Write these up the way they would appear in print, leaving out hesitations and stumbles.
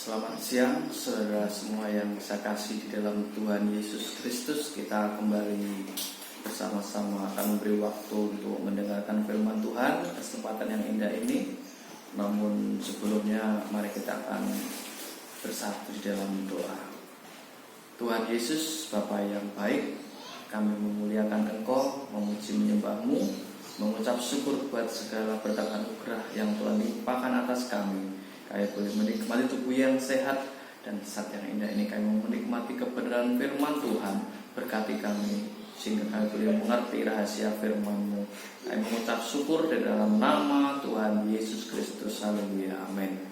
Selamat siang, saudara semua yang saya kasih di dalam Tuhan Yesus Kristus. Kita kembali bersama-sama akan memberi waktu untuk mendengarkan firman Tuhan, kesempatan yang indah ini. Namun sebelumnya mari kita akan bersatu di dalam doa. Tuhan Yesus, Bapa yang baik, kami memuliakan Engkau, memuji menyembah-Mu, mengucap syukur buat segala berkat anugerah yang Tuhan limpahkan atas kami. Kami boleh menikmati tubuh yang sehat dan saat yang indah ini kami menikmati kebenaran firman Tuhan. Berkati kami sehingga kami boleh mengerti rahasia firman-Mu. Kami mengucap syukur di dalam nama Tuhan Yesus Kristus. Haleluya, amin.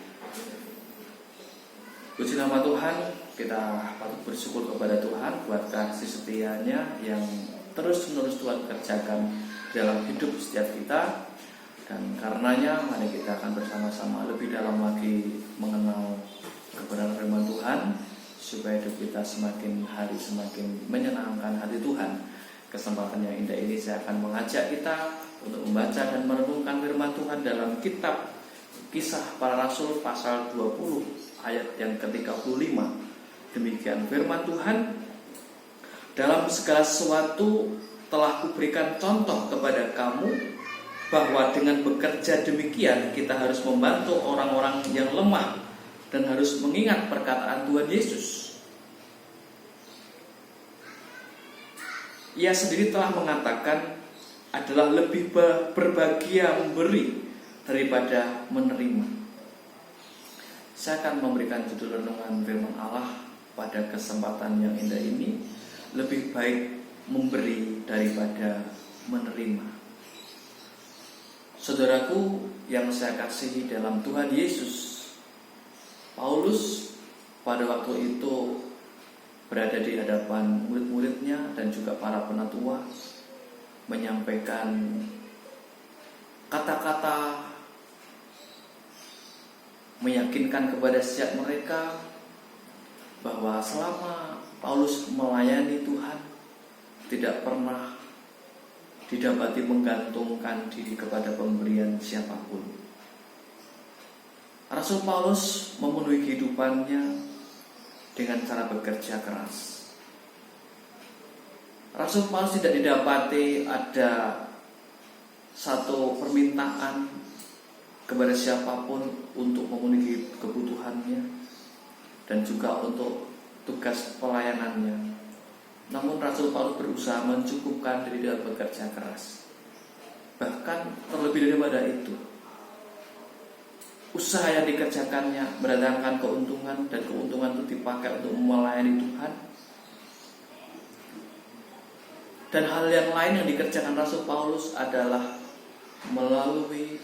Puji nama Tuhan, kita patut bersyukur kepada Tuhan buat kasih setianya yang terus-menerus Tuhan kerjakan dalam hidup setiap kita. Dan karenanya mari kita akan bersama-sama lebih dalam lagi mengenal kebenaran firman Tuhan, supaya hidup kita semakin hari semakin menyenangkan hati Tuhan. Kesempatan yang indah ini saya akan mengajak kita untuk membaca dan merenungkan firman Tuhan dalam kitab Kisah Para Rasul pasal 20 ayat yang ke-35. Demikian firman Tuhan, dalam segala sesuatu telah kuberikan contoh kepada kamu, bahwa dengan bekerja demikian kita harus membantu orang-orang yang lemah dan harus mengingat perkataan Tuhan Yesus. Ia sendiri telah mengatakan adalah lebih berbahagia memberi daripada menerima. Saya akan memberikan judul renungan firman Allah pada kesempatan yang indah ini, lebih baik memberi daripada menerima. Saudaraku yang saya kasihi dalam Tuhan Yesus, Paulus pada waktu itu berada di hadapan murid-muridnya dan juga para penatua, menyampaikan kata-kata meyakinkan kepada setiap mereka bahwa selama Paulus melayani Tuhan tidak pernah didapati menggantungkan diri kepada pemberian siapapun. Rasul Paulus memenuhi kehidupannya dengan cara bekerja keras. Rasul Paulus tidak didapati ada satu permintaan kepada siapapun untuk memenuhi kebutuhannya dan juga untuk tugas pelayanannya. Namun Rasul Paulus berusaha mencukupkan diri dalam bekerja keras. Bahkan terlebih daripada itu, usaha yang dikerjakannya mendatangkan keuntungan, dan keuntungan itu dipakai untuk melayani Tuhan. Dan hal yang lain yang dikerjakan Rasul Paulus adalah melalui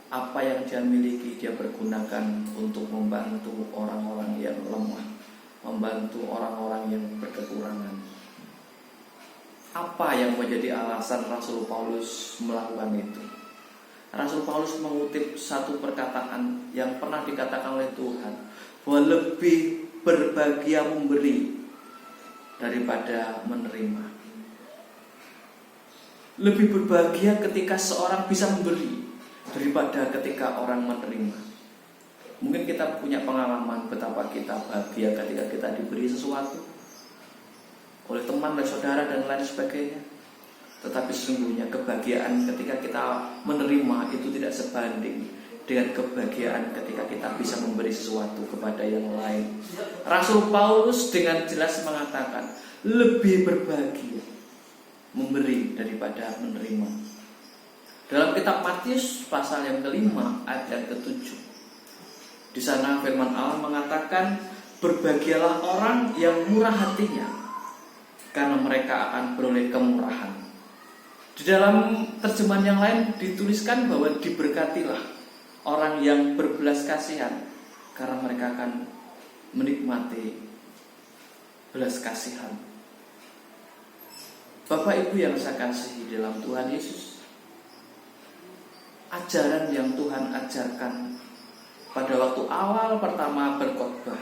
apa yang dia miliki, dia pergunakan untuk membantu orang-orang yang lemah, membantu orang-orang yang berkekurangan. Apa yang menjadi alasan Rasul Paulus melakukan itu? Rasul Paulus mengutip satu perkataan yang pernah dikatakan oleh Tuhan, bahwa lebih berbahagia memberi daripada menerima. Lebih berbahagia ketika seorang bisa memberi daripada ketika orang menerima. Mungkin kita punya pengalaman betapa kita bahagia ketika kita diberi sesuatu oleh teman dan saudara dan lain sebagainya. Tetapi sesungguhnya kebahagiaan ketika kita menerima itu tidak sebanding dengan kebahagiaan ketika kita bisa memberi sesuatu kepada yang lain. Rasul Paulus dengan jelas mengatakan lebih berbahagia memberi daripada menerima. Dalam kitab Matius pasal yang ke-5 ayat yang ke-7, di sana firman Allah mengatakan, berbahagialah orang yang murah hatinya, karena mereka akan beroleh kemurahan. Di dalam terjemahan yang lain dituliskan bahwa diberkatilah orang yang berbelas kasihan, karena mereka akan menikmati belas kasihan. Bapak Ibu yang saya kasihi dalam Tuhan Yesus, ajaran yang Tuhan ajarkan pada waktu awal pertama berkhotbah,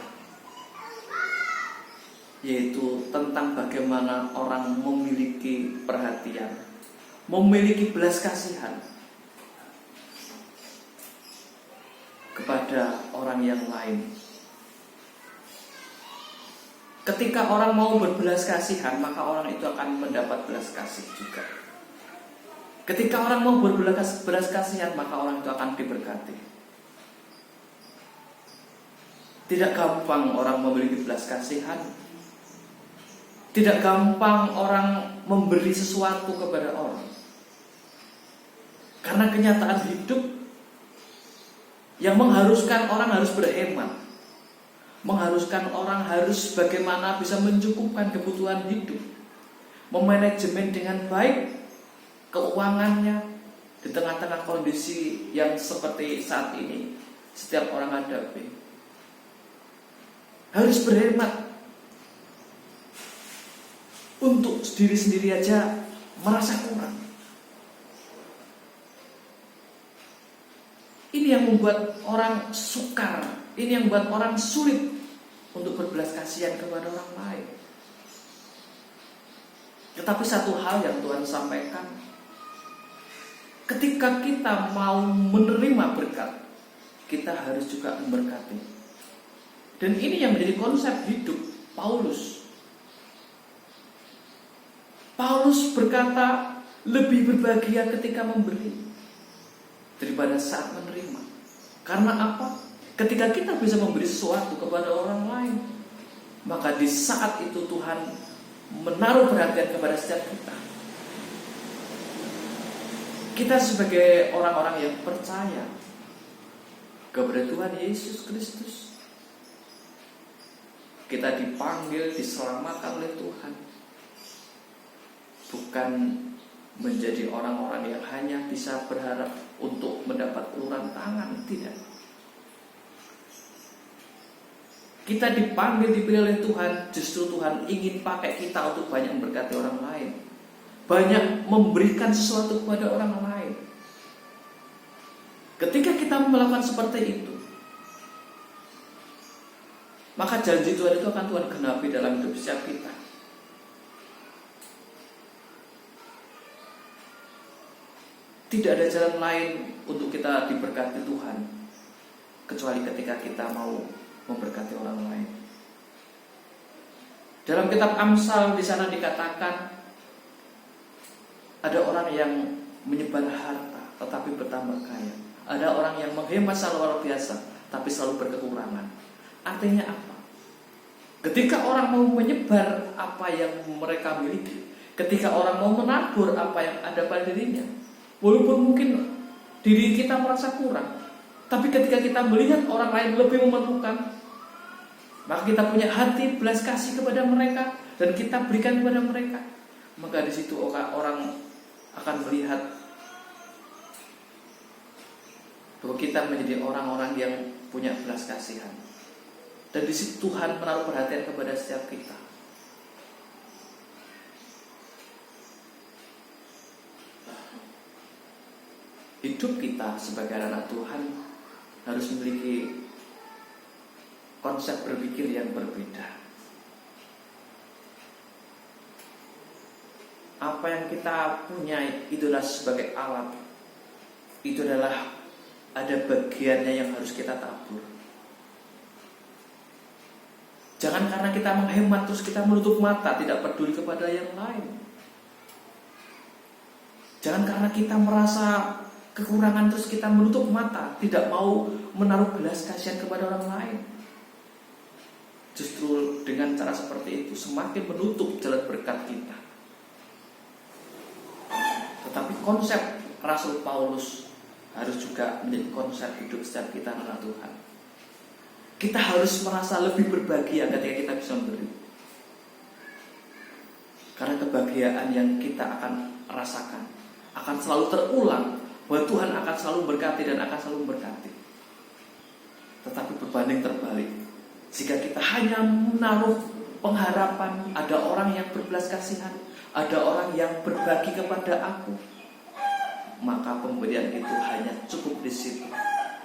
yaitu tentang bagaimana orang memiliki perhatian, memiliki belas kasihan kepada orang yang lain. Ketika orang mau berbelas kasihan, maka orang itu akan mendapat belas kasih juga. Ketika orang mau berbelas kasihan, maka orang itu akan diberkati. Tidak gampang orang memiliki belas kasihan. Tidak gampang orang memberi sesuatu kepada orang. Karena kenyataan hidup yang mengharuskan orang harus berhemat, mengharuskan orang harus bagaimana bisa mencukupkan kebutuhan hidup, memanajemen dengan baik keuangannya di tengah-tengah kondisi yang seperti saat ini setiap orang hadapi. Harus berhemat. Untuk diri sendiri aja merasa kurang. Ini yang membuat orang sukar. Ini yang membuat orang sulit untuk berbelas kasihan kepada orang lain. Tetapi satu hal yang Tuhan sampaikan, ketika kita mau menerima berkat, kita harus juga memberkati. Dan ini yang menjadi konsep hidup Paulus. Paulus berkata, lebih berbahagia ketika memberi daripada saat menerima. Karena apa? Ketika kita bisa memberi sesuatu kepada orang lain, maka di saat itu Tuhan menaruh perhatian kepada setiap kita. Kita sebagai orang-orang yang percaya kepada Tuhan Yesus Kristus, kita dipanggil, diselamatkan oleh Tuhan. Bukan menjadi orang-orang yang hanya bisa berharap untuk mendapat uluran tangan. Tidak. Kita dipanggil, dipilih oleh Tuhan. Justru Tuhan ingin pakai kita untuk banyak memberkati orang lain, banyak memberikan sesuatu kepada orang lain. Ketika kita melakukan seperti itu, maka janji Tuhan itu akan Tuhan genapi dalam hidup setiap kita. Tidak ada jalan lain untuk kita diberkati Tuhan kecuali ketika kita mau memberkati orang lain. Dalam kitab Amsal di sana dikatakan ada orang yang menyebar harta tetapi bertambah kaya. Ada orang yang menghemat selalu luar biasa tapi selalu berkekurangan. Artinya apa? Ketika orang mau menyebar apa yang mereka miliki, ketika orang mau menabur apa yang ada pada dirinya, walaupun mungkin diri kita merasa kurang, tapi ketika kita melihat orang lain lebih memerlukan, maka kita punya hati belas kasih kepada mereka dan kita berikan kepada mereka. Maka di situ orang akan melihat bahwa kita menjadi orang-orang yang punya belas kasihan. Dan di situ Tuhan menaruh perhatian kepada setiap kita. Hidup kita sebagai anak Tuhan harus memiliki konsep berpikir yang berbeda. Apa yang kita punya itu adalah sebagai alat. Itu adalah ada bagiannya yang harus kita tabur. Jangan karena kita menghemat terus kita menutup mata, tidak peduli kepada yang lain. Jangan karena kita merasa kekurangan terus kita menutup mata, tidak mau menaruh belas kasihan kepada orang lain. Justru dengan cara seperti itu semakin menutup jalan berkat kita. Tetapi konsep Rasul Paulus harus juga menjadi konsep hidup setiap kita anak Tuhan. Kita harus merasa lebih berbahagia ketika kita bisa memberi. Karena kebahagiaan yang kita akan rasakan akan selalu terulang, bahwa Tuhan akan selalu berkati dan akan selalu berkati. Tetapi berbanding terbalik, jika kita hanya menaruh pengharapan ada orang yang berbelas kasihan, ada orang yang berbagi kepada aku, maka pemberian itu hanya cukup di situ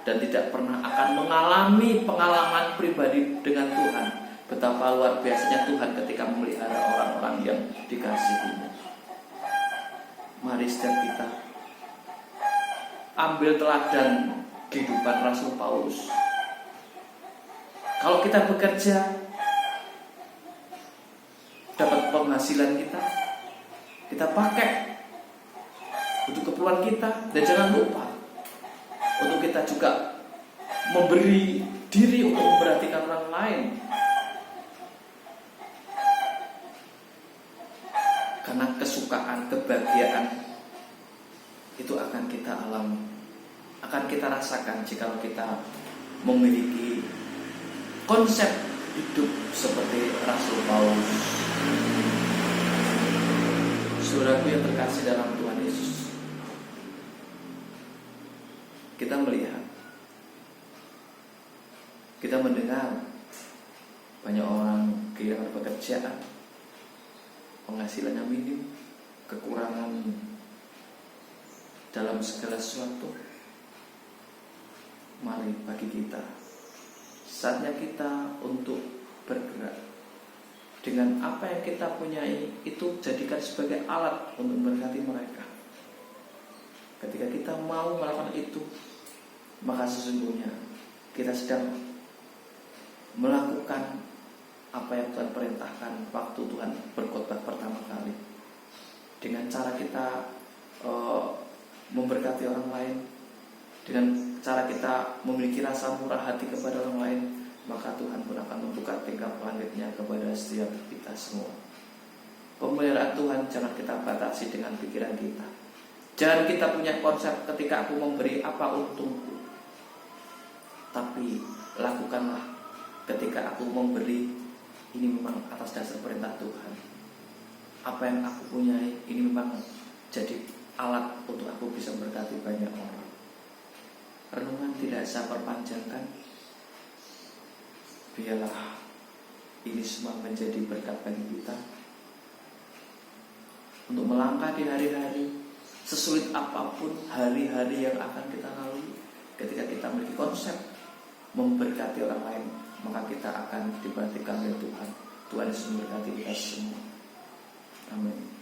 dan tidak pernah akan mengalami pengalaman pribadi dengan Tuhan. Betapa luar biasanya Tuhan ketika memelihara orang-orang yang dikasihinya. Mari setiap kita ambil teladan kehidupan Rasul Paulus. Kalau kita bekerja, penghasilan kita pakai untuk keperluan kita. Dan jangan lupa untuk kita juga memberi diri untuk memperhatikan orang lain. Karena kesukaan, kebahagiaan itu akan kita alami, akan kita rasakan jika kita memiliki konsep hidup seperti Rasul Paulus. Saudaraku yang terkasih dalam Tuhan Yesus, kita melihat, kita mendengar banyak orang kehilangan pekerjaan, penghasilannya minim, kekurangan dalam segala sesuatu. Mari bagi kita, saatnya kita untuk bergerak dengan apa yang kita punyai, itu jadikan sebagai alat untuk memberkati mereka. Ketika kita mau melakukan itu, maka sesungguhnya kita sedang melakukan apa yang Tuhan perintahkan waktu Tuhan berkhotbah pertama kali. Dengan cara kita memberkati orang lain, dengan cara kita memiliki rasa murah hati kepada orang lain, maka Tuhan pun akan membuka tingkap langitnya kepada setiap kita semua. Pemeliharaan Tuhan jangan kita batasi dengan pikiran kita. Jangan kita punya konsep ketika aku memberi apa untungku, tapi lakukanlah ketika aku memberi ini memang atas dasar perintah Tuhan. Apa yang aku punyai ini memang jadi alat untuk aku bisa memberkati banyak orang. Renungan tidak saya perpanjangkan. Biarlah ini semua menjadi berkat bagi kita untuk melangkah di hari-hari, sesulit apapun hari-hari yang akan kita lalui. Ketika kita memiliki konsep memberkati orang lain, maka kita akan diberkati oleh Tuhan. Tuhan Yesus memberkati kita semua. Amin.